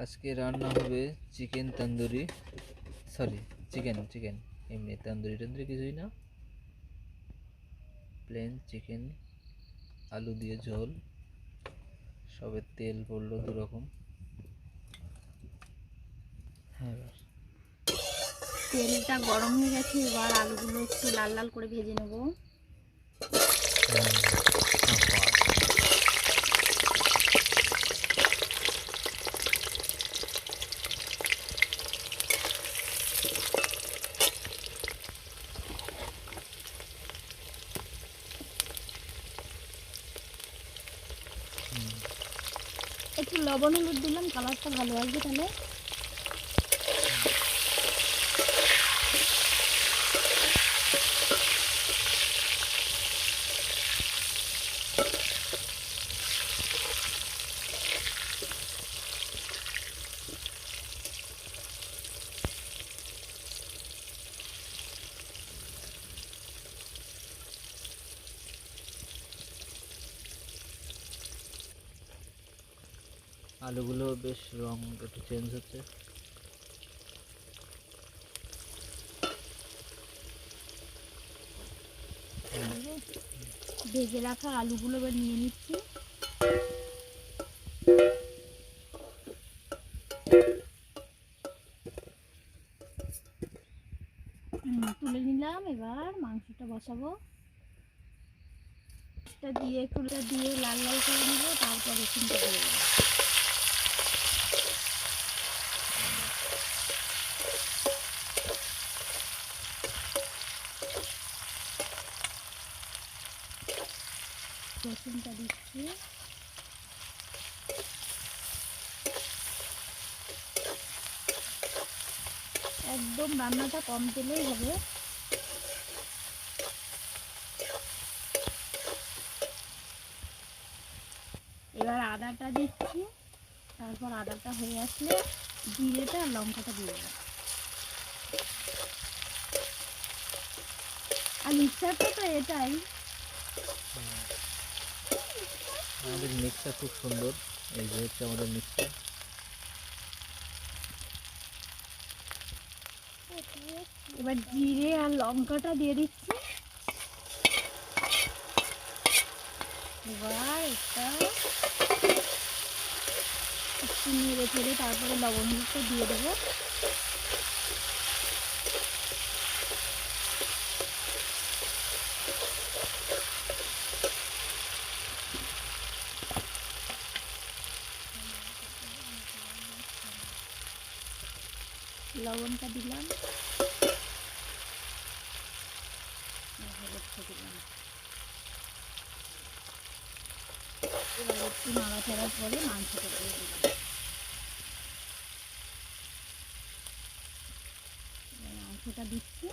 আজকে রান্না হবে চিকেন তন্দুরি, সরি চিকেন এমনি তন্দুরি টন্দুরি কিছুই না, প্লেন চিকেন, আলু দিয়ে ঝোল, সবে তেল পড়লো দুরকম। হ্যাঁ, তেলটা গরম হয়ে গেছে, এবার আলুগুলো একটু লাল লাল করে ভেজে নেব। একটু লবণ হলুদ দিলাম, কালারটা ভালো আসবে তাহলে। আলুগুলো বেশ রং একটু চেঞ্জ হচ্ছে। ভেজে রাখা আলুগুলো এবার নিয়ে নিচ্ছি। তুলে নিলাম, এবার মাংসটা বসাবো। দিয়ে একটু দিয়ে লাল লাল করে নেব, তারপর রসুনটা দিয়ে দেবো। রসুনটা দিচ্ছি। একদম রান্নাটা কম তেলেই হবে। এবার আদাটা দিচ্ছি, তারপর আদাটা হয়ে আসলে জিরেটা আর লঙ্কাটা দিয়ে দেবো। আর মিক্সারটা তো এটাই। আমাদের মিক্সার খুব সুন্দর, এই যে হচ্ছে আমাদের মিক্সার। এবার জিরে আর লঙ্কাটা দিয়ে দিচ্ছি। এবার এটা একটু নেড়ে ফেড়ে তারপরে লবণ হলুদটা দিয়ে দেবো। লবণটা দিলাম, হলুদটা দিলাম। এবার একটু নাড়াচাড়ার পরে মাংসটা দিয়ে দিলাম। মাংসটা দিচ্ছি।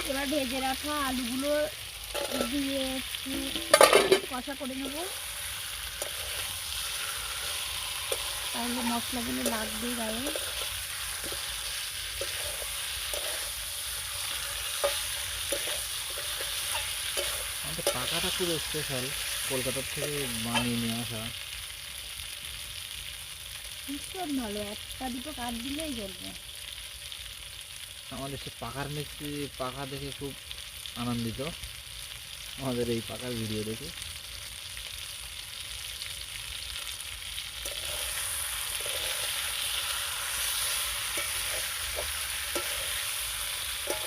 এবার ভেজে রাখা আলুগুলো দিয়ে একটু কষা করে নেব, তাহলে মশলাগুলো লাগবে গায়ে। আমাদের পাকাটা খুব স্পেশাল, কলকাতার থেকে বানিয়ে নিয়ে আসা। ভীষণ ভালো, একটা দুটো কাঠ দিলেই জ্বলবে। আমাদের সে পাকার মিস্ত্রি পাকা দেখে খুব আনন্দিত, আমাদের এই পাকার ভিডিও দেখে।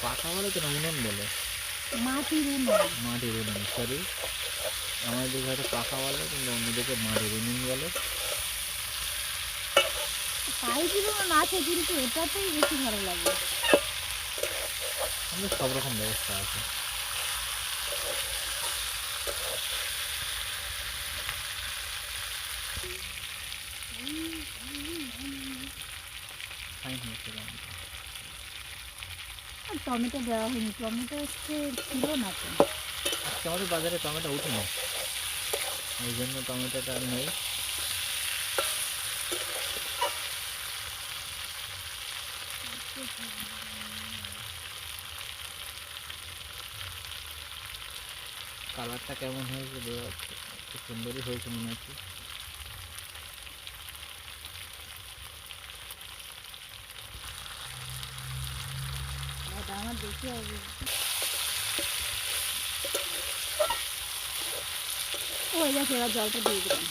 পাকা বলে তো না, উনুন বলে, মাটির উনুন। মাটির উনুন, সরি। আমাদের দিকে হয়তো পাকা বলে, কিন্তু অন্যদিকে মাটির উনুন বলে। তাই জীবন আছে, কিন্তু এটাতেই বেশি ভালো লাগে। আমাদের সব রকম ব্যবস্থা আছে। ফাইন হয়েছে রান্নাটা। আর টমেটো দেওয়া হয়নি, টমেটো হচ্ছে ছিল না তো। আজকে আমাদের বাজারে টমেটো উঠেনি, এই জন্য টমেটোটা আর নেই। কালারটা কেমন হয়েছে বোঝা যাচ্ছে, খুব সুন্দরই হয়েছে মনে হচ্ছে। দাদা আমার দেখি হবে। ওই দেখো, এবার জলটা দিয়ে দিলাম।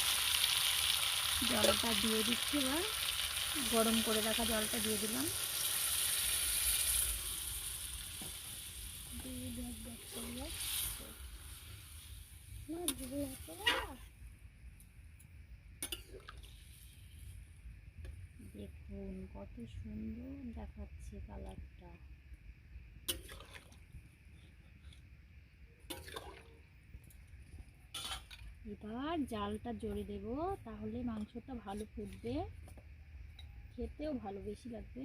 জলটা দিয়ে দিচ্ছি এবার, গরম করে রাখা জলটা দিয়ে দিলাম। দেখুন কত সুন্দর দেখাচ্ছে কালারটা। এবার জালটা জোরে দেব, তাহলে মাংসটা ভালো ফুটবে, খেতেও ভালো বেশি লাগবে।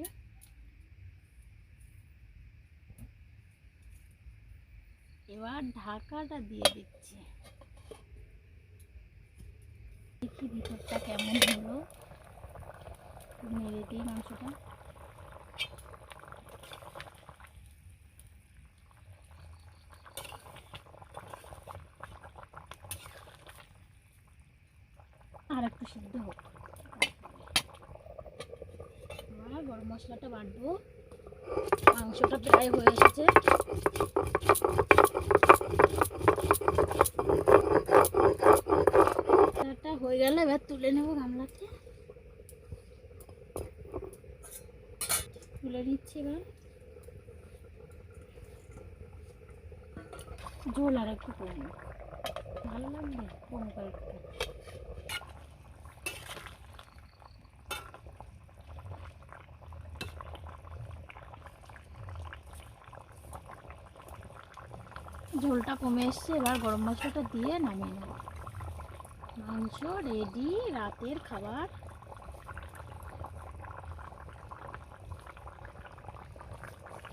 এবার ঢাকাটা দিয়ে দিচ্ছি, দেখি ভিতরটা কেমন হলো। নেড়ে দিই মাংসটা। আর একটু সিদ্ধ হোক। আর গরম মশলাটা বাটবো, মাংসটা প্রায় হয়ে এসেছে। হয়ে গেলে এবার তুলে নেব গামলাতে, তুলে নিচ্ছি। এবার ঝোল আর একটু কমবে, ভালো লাগবে কম কয়েকটা। ঝোলটা কমে এসছে, এবার গরম মশলাটা দিয়ে নামিয়ে নেব। মাংস রেডি, রাতের খাবার।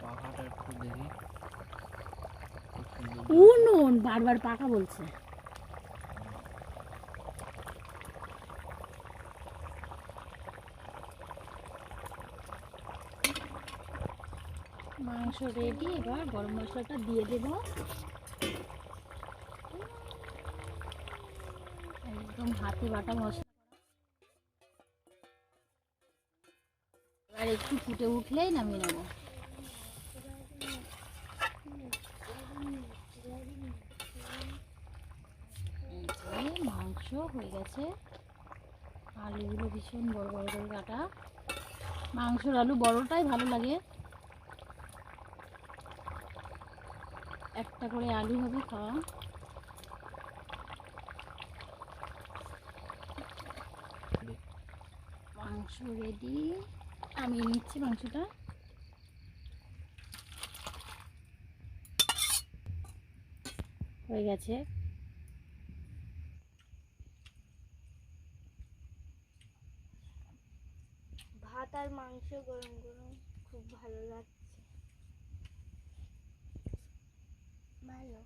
পাখাটা একটু দেখি, খুব সুন্দর। উনুন বারবার পাকা বলছে। মাংস রেডি, এবার গরম মশলাটা দিয়ে দেব। একদম হাতে বাটা মশলা। এবার একটু ফুটে উঠলেই নামিয়ে নেব। এই যে মাংস হয়ে গেছে। আলুগুলো ভীষণ বড় বড় করে কাটা, মাংসর আলু বড়টাই ভালো লাগে। একটা করে আলু হবে খাওয়া। মাংস রেডি, আমি নিচ্ছি মাংসটা। হয়ে গেছে। ভাত আর মাংস গরম গরম খুব ভালো লাগছে। ভালো।